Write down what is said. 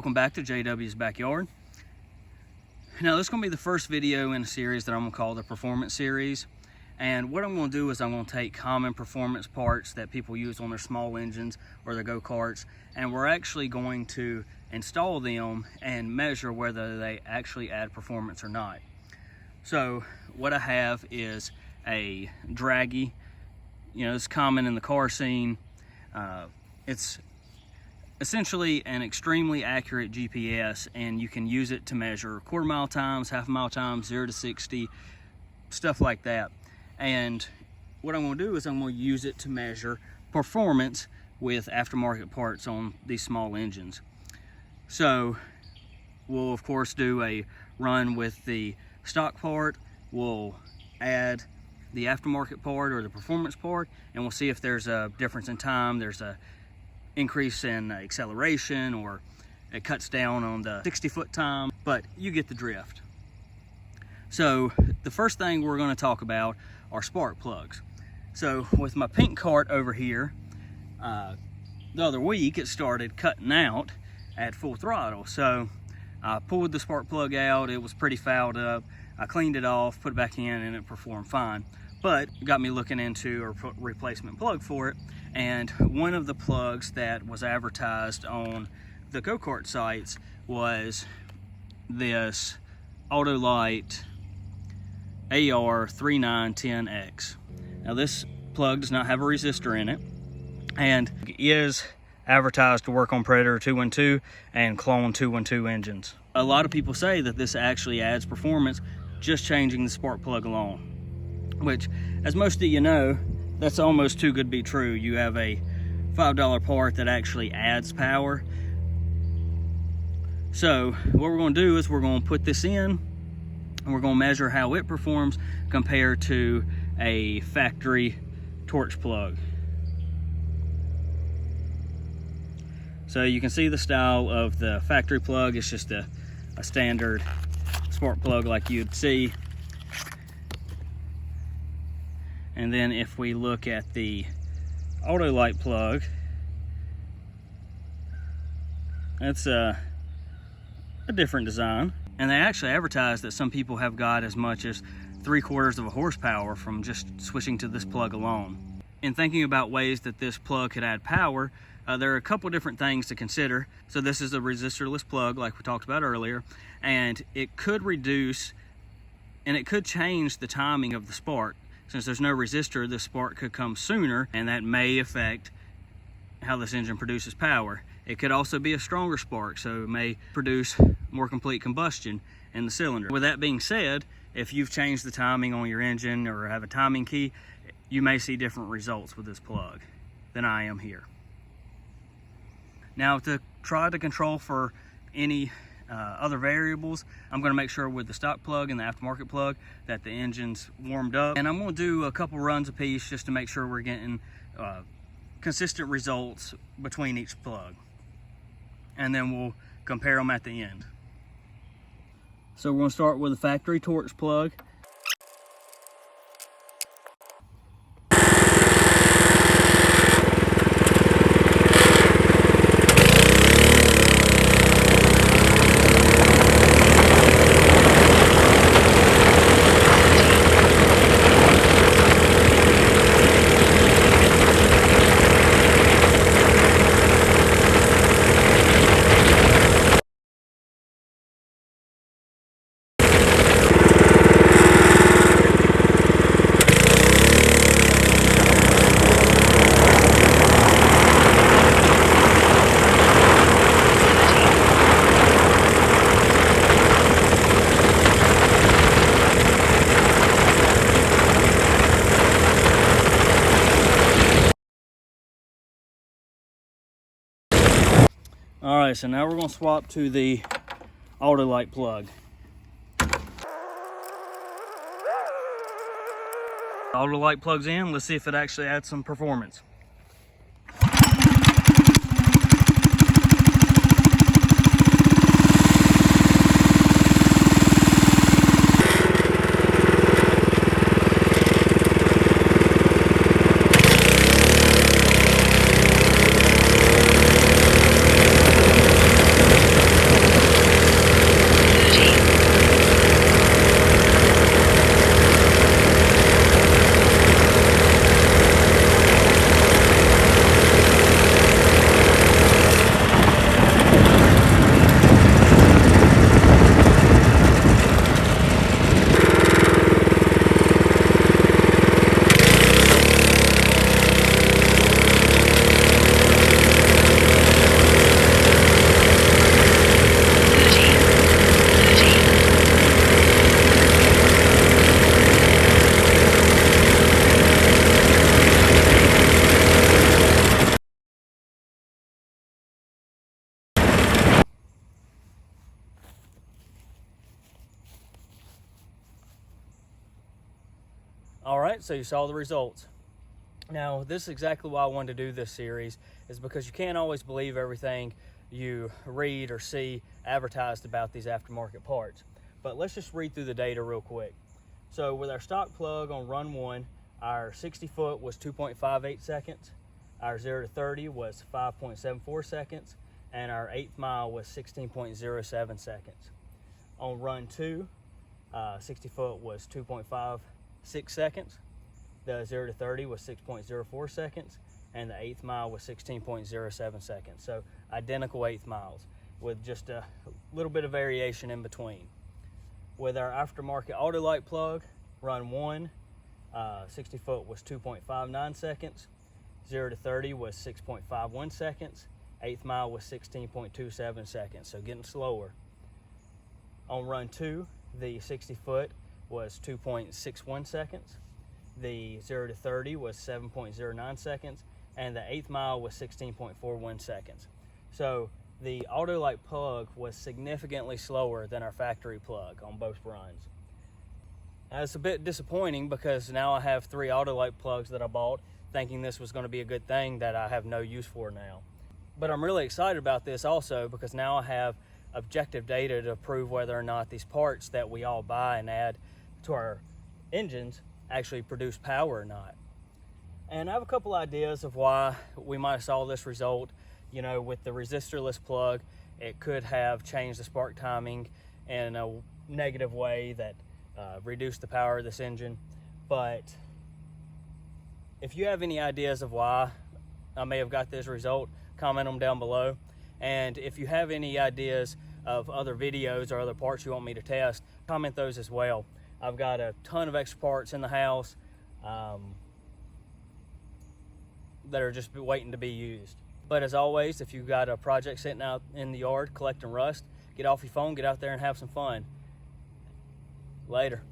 welcome back to JW's Backyard. Now this is going to be the first video in a series that I'm going to call the Performance Series. And what I'm going to do is I'm going to take common performance parts that people use on their small engines or their go-karts, and we're actually going to install them and measure whether they actually add performance or not. So what I have is a Dragy. You know, it's common in the car scene. It's essentially an extremely accurate GPS, and you can use it to measure quarter-mile times, half-mile times, 0 to 60, stuff like that. And what I'm going to do is I'm going to use it to measure performance with aftermarket parts on these small engines. So we'll of course do a run with the stock part, we'll add the aftermarket part or the performance part, and we'll see if there's a difference in time, there's a increase in acceleration, or it cuts down on the 60-foot time, but you get the drift. So the first thing we're going to talk about are spark plugs. So with my pink cart over here, the other week it started cutting out at full throttle. So I pulled the spark plug out, it was pretty fouled up, I cleaned it off, put it back in, and it performed fine. But it got me looking into a replacement plug for it, and one of the plugs that was advertised on the go-kart sites was this Autolite3910x. Now this plug does not have a resistor in it, and is advertised to work on Predator 212 and Clone 212 engines. A lot of people say that this actually adds performance just changing the spark plug alone, which, as most of you know, that's almost too good to be true. You have a $5 part that actually adds power. So what we're going to do is we're going to put this in, and we're going to measure how it performs compared to a factory torch plug. So you can see the style of the factory plug. It's just a standard spark plug like you'd see. And then if we look at the Autolite plug, that's a different design. And they actually advertise that some people have got as much as 3/4 of a horsepower from just switching to this plug alone. In thinking about ways that this plug could add power, there are a couple different things to consider. So this is a resistorless plug like we talked about earlier, and it could reduce and it could change the timing of the spark. Since there's no resistor, the spark could come sooner, and that may affect how this engine produces power. It could also be a stronger spark, so it may produce more complete combustion in the cylinder. With that being said, if you've changed the timing on your engine or have a timing key, you may see different results with this plug than I am here. Now, to try to control for any other variables, I'm going to make sure with the stock plug and the aftermarket plug that the engine's warmed up, and I'm going to do a couple runs a piece just to make sure we're getting consistent results between each plug, and then we'll compare them at the end. So we're going to start with the factory torch plug. All right, so now we're going to swap to the Autolite plug. Autolite plugs in. Let's see if it actually adds some performance. All right, so you saw the results. Now, this is exactly why I wanted to do this series, is because you can't always believe everything you read or see advertised about these aftermarket parts. But let's just read through the data real quick. So with our stock plug on run 1, our 60 foot was 2.58 seconds, our 0 to 30 was 5.74 seconds, and our 8th mile was 16.07 seconds. On run 2, 60 foot was 2.56 seconds, the 0 to 30 was 6.04 seconds, and the 8th mile was 16.07 seconds. So identical 8th miles with just a little bit of variation in between. With our aftermarket Autolite plug, run 1, 60 foot was 2.59 seconds, 0 to 30 was 6.51 seconds, 8th mile was 16.27 seconds, so getting slower. On run 2, the 60 foot was 2.61 seconds, the 0 to 30 was 7.09 seconds, and the 8th mile was 16.41 seconds. So the Autolite plug was significantly slower than our factory plug on both runs. Now, it's a bit disappointing because now I have 3 Autolite plugs that I bought thinking this was going to be a good thing that I have no use for now. But I'm really excited about this also because now I have objective data to prove whether or not these parts that we all buy and add to our engines actually produce power or not. And I have a couple ideas of why we might have saw this result. You know, with the resistorless plug, it could have changed the spark timing in a negative way that reduced the power of this engine. But if you have any ideas of why I may have got this result, comment them down below. And if you have any ideas of other videos or other parts you want me to test, comment those as well. I've got a ton of extra parts in the house that are just waiting to be used. But as always, if you've got a project sitting out in the yard collecting rust, get off your phone, get out there and have some fun. Later.